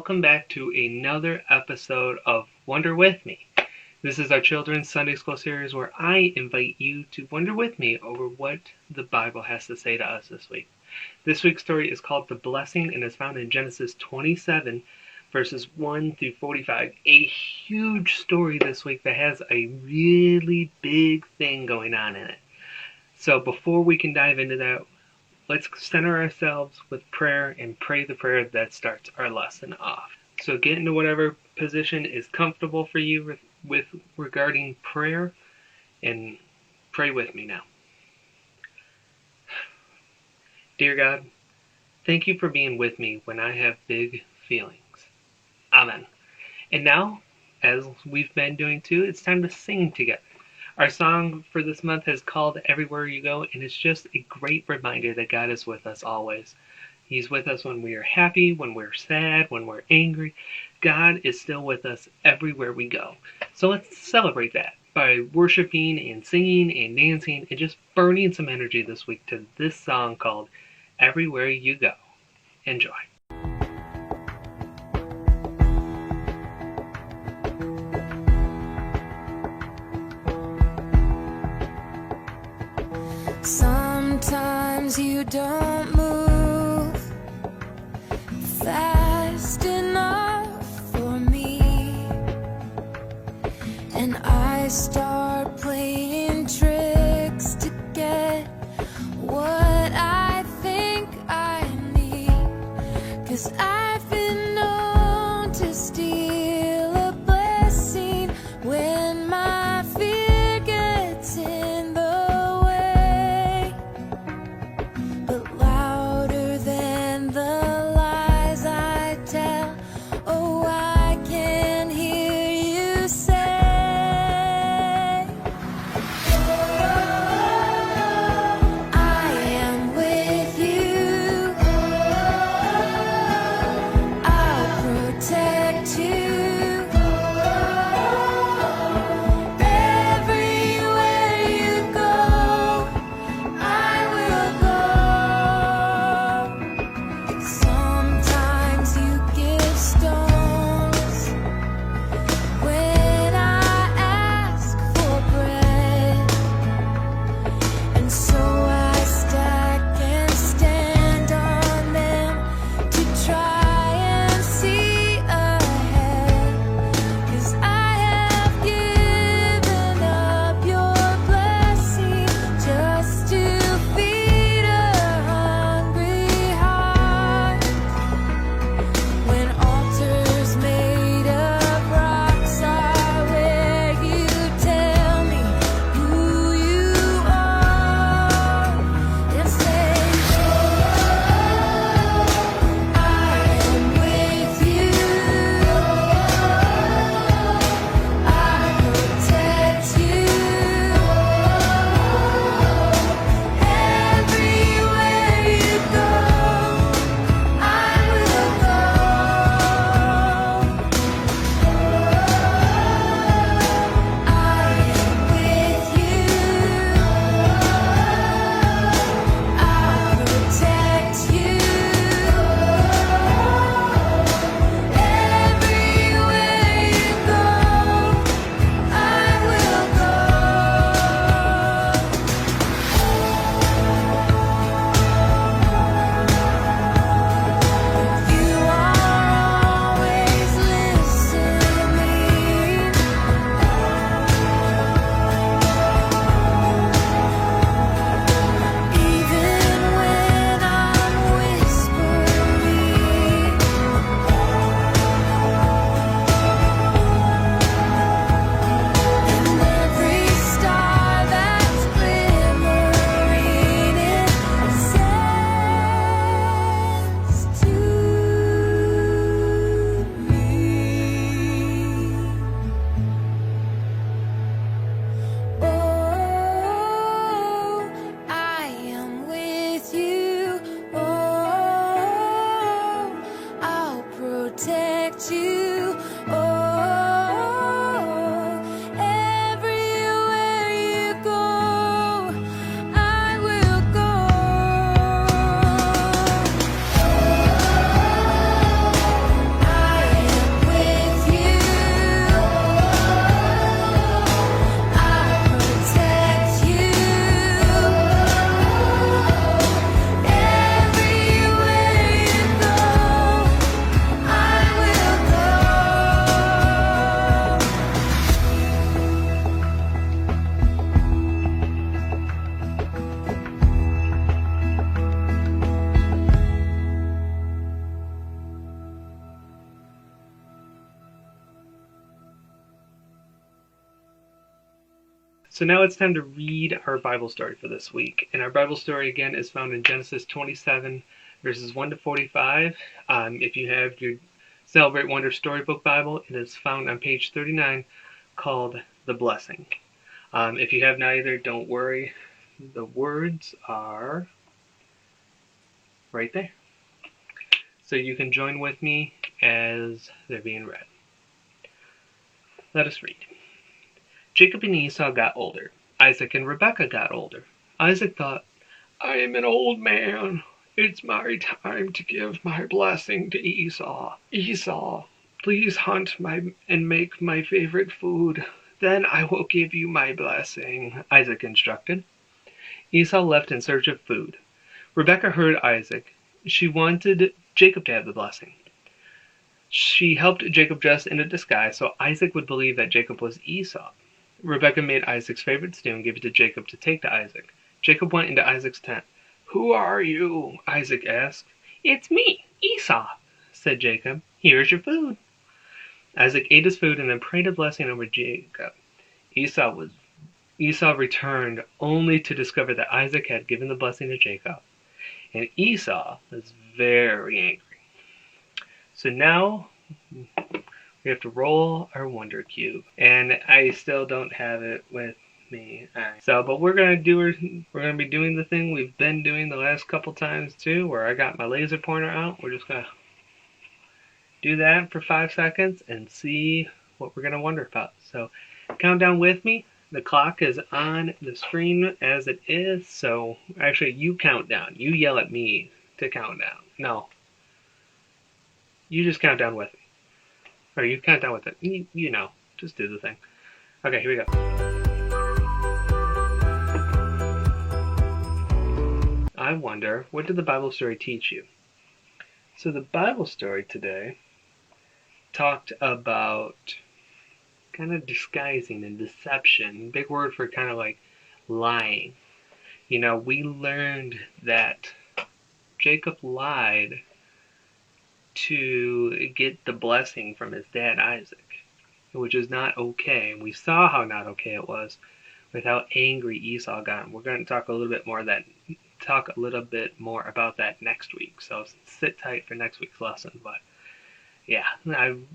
welcome back to another episode of Wonder With Me. This is our children's Sunday School series where I invite you to wonder with me over what the Bible has to say to us this week. This week's story is called The Blessing and is found in Genesis 27, verses 1 through 45. A huge story this week that has a really big thing going on in it. So before we can dive into that, let's center ourselves with prayer and pray the prayer that starts our lesson off. So get into whatever position is comfortable for you with regarding prayer and pray with me now. Dear God, thank you for being with me when I have big feelings. Amen. And now, as we've been doing too, it's time to sing together. Our song for this month is called Everywhere You Go, and it's just a great reminder that God is with us always. He's with us when we are happy, when we're sad, when we're angry. God is still with us everywhere we go. So let's celebrate that by worshiping and singing and dancing and just burning some energy this week to this song called Everywhere You Go. Enjoy. Sometimes you don't move fast enough for me, and I start playing tricks to get what I think I need, 'cause I've been known to steal a blessing when my fear gets in the way. But louder than the lies I tell, oh, I can hear you say, I am with you. So now it's time to read our Bible story for this week. And our Bible story again is found in Genesis 27, verses 1 to 45. If you have your Celebrate Wonder Storybook Bible, it is found on page 39, called The Blessing. If you have neither, don't worry. The words are right there. So you can join with me as they're being read. Let us read. Jacob and Esau got older. Isaac and Rebekah got older. Isaac thought, I am an old man. It's my time to give my blessing to Esau. Esau, please hunt and make my favorite food. Then I will give you my blessing, Isaac instructed. Esau left in search of food. Rebekah heard Isaac. She wanted Jacob to have the blessing. She helped Jacob dress in a disguise so Isaac would believe that Jacob was Esau. Rebekah made Isaac's favorite stew and gave it to Jacob to take to Isaac. Jacob went into Isaac's tent. Who are you? Isaac asked. It's me, Esau, said Jacob. Here's your food. Isaac ate his food and then prayed a blessing over Jacob. Esau returned only to discover that Isaac had given the blessing to Jacob. And Esau was very angry. So now we have to roll our Wonder Cube. And I still don't have it with me. But we're gonna be doing the thing we've been doing the last couple times too, where I got my laser pointer out. We're just gonna do that for 5 seconds and see what we're gonna wonder about. So count down with me. The clock is on the screen as it is. So actually, you count down. You yell at me to count down. No, you just count down with me. Or you count down with it. You know, just do the thing. Okay, here we go. I wonder, what did the Bible story teach you? So the Bible story today talked about kind of disguising and deception. Big word for kind of like lying. You know, we learned that Jacob lied to get the blessing from his dad Isaac, which is not okay. And we saw how not okay it was with how angry Esau got. We're going to talk a little bit more about that next week. So sit tight for next week's lesson. But yeah,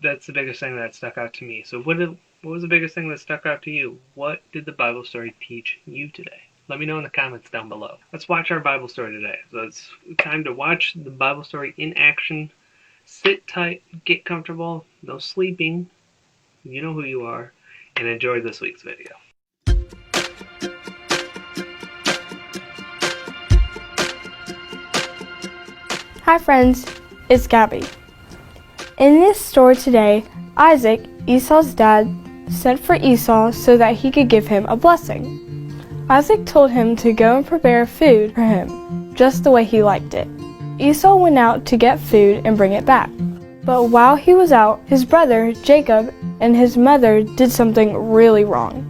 that's the biggest thing that stuck out to me. So what was the biggest thing that stuck out to you? What did the Bible story teach you today? Let me know in the comments down below. Let's watch our Bible story today. So it's time to watch the Bible story in action. Sit tight, get comfortable, no sleeping, you know who you are, and enjoy this week's video. Hi friends, it's Gabby. In this story today, Isaac, Esau's dad, sent for Esau so that he could give him a blessing. Isaac told him to go and prepare food for him, just the way he liked it. Esau went out to get food and bring it back. But while he was out, his brother, Jacob, and his mother did something really wrong.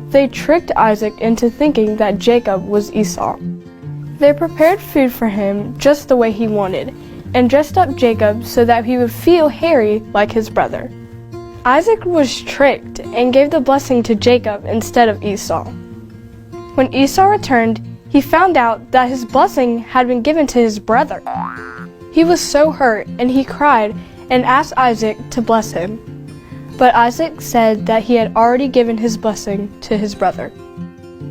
They tricked Isaac into thinking that Jacob was Esau. They prepared food for him just the way he wanted, and dressed up Jacob so that he would feel hairy like his brother. Isaac was tricked and gave the blessing to Jacob instead of Esau. When Esau returned, he found out that his blessing had been given to his brother. He was so hurt and he cried and asked Isaac to bless him. But Isaac said that he had already given his blessing to his brother.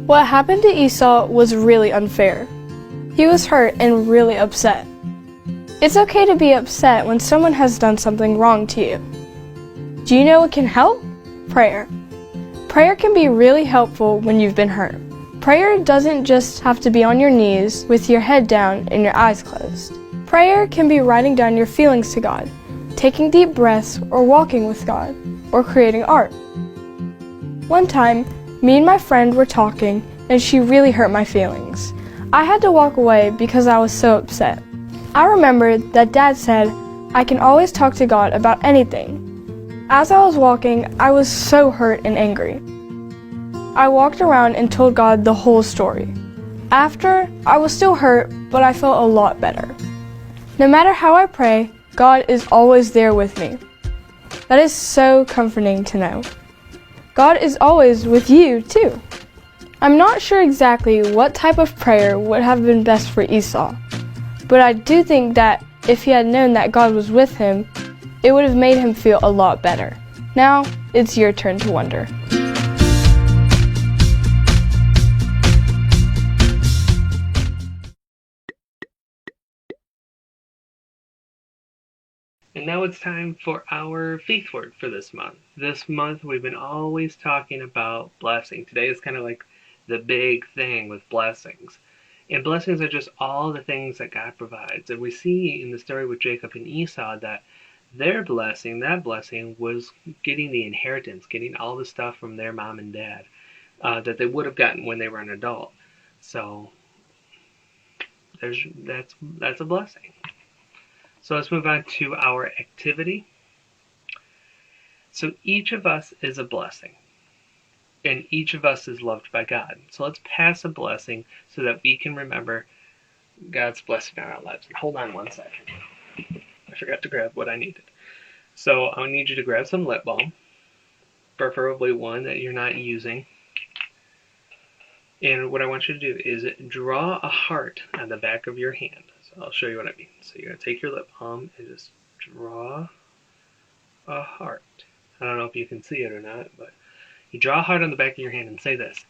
What happened to Esau was really unfair. He was hurt and really upset. It's okay to be upset when someone has done something wrong to you. Do you know what can help? Prayer. Prayer can be really helpful when you've been hurt. Prayer doesn't just have to be on your knees with your head down and your eyes closed. Prayer can be writing down your feelings to God, taking deep breaths, or walking with God, or creating art. One time, me and my friend were talking and she really hurt my feelings. I had to walk away because I was so upset. I remembered that Dad said, I can always talk to God about anything. As I was walking, I was so hurt and angry. I walked around and told God the whole story. After, I was still hurt, but I felt a lot better. No matter how I pray, God is always there with me. That is so comforting to know. God is always with you too. I'm not sure exactly what type of prayer would have been best for Esau, but I do think that if he had known that God was with him, it would have made him feel a lot better. Now, it's your turn to wonder. And now it's time for our faith word for this month. This month we've been always talking about blessing. Today is kind of like the big thing with blessings. And blessings are just all the things that God provides. And we see in the story with Jacob and Esau that their blessing, that blessing, was getting the inheritance, getting all the stuff from their mom and dad that they would have gotten when they were an adult. So that's a blessing. So let's move on to our activity. So each of us is a blessing, and each of us is loved by God. So let's pass a blessing so that we can remember God's blessing on our lives. Hold on one second. I forgot to grab what I needed. So I'll need you to grab some lip balm, preferably one that you're not using. And what I want you to do is draw a heart on the back of your hand. So I'll show you what I mean. So you're going to take your lip balm and just draw a heart. I don't know if you can see it or not, but you draw a heart on the back of your hand and say this: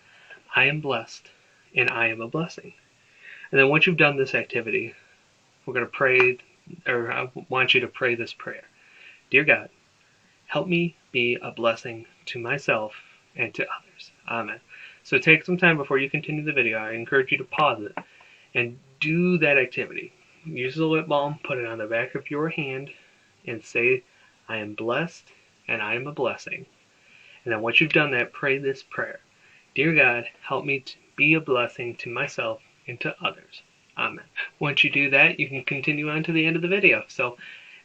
I am blessed and I am a blessing. And then once you've done this activity, we're going to pray, or I want you to pray this prayer. Dear God, help me be a blessing to myself and to others. Amen. So take some time before you continue the video. I encourage you to pause it and do that activity. Use the lip balm, put it on the back of your hand, and say, I am blessed and I am a blessing. And then once you've done that, pray this prayer. Dear God, help me to be a blessing to myself and to others. Amen. Once you do that, you can continue on to the end of the video. So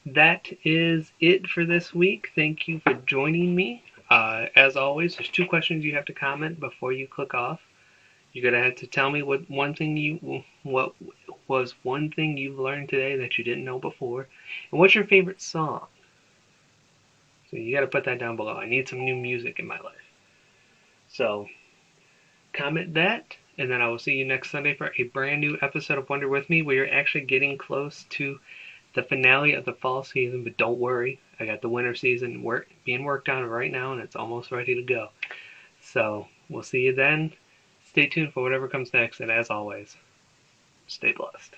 that is it for this week. Thank you for joining me. As always, there's 2 questions you have to comment before you click off. You're gonna have to tell me what was one thing you've learned today that you didn't know before, and what's your favorite song. So you got to put that down below. I need some new music in my life. So comment that, and then I will see you next Sunday for a brand new episode of Wonder With Me. We are actually getting close to the finale of the fall season, but don't worry, I got the winter season being worked on right now, and it's almost ready to go. So we'll see you then. Stay tuned for whatever comes next, and as always, stay blessed.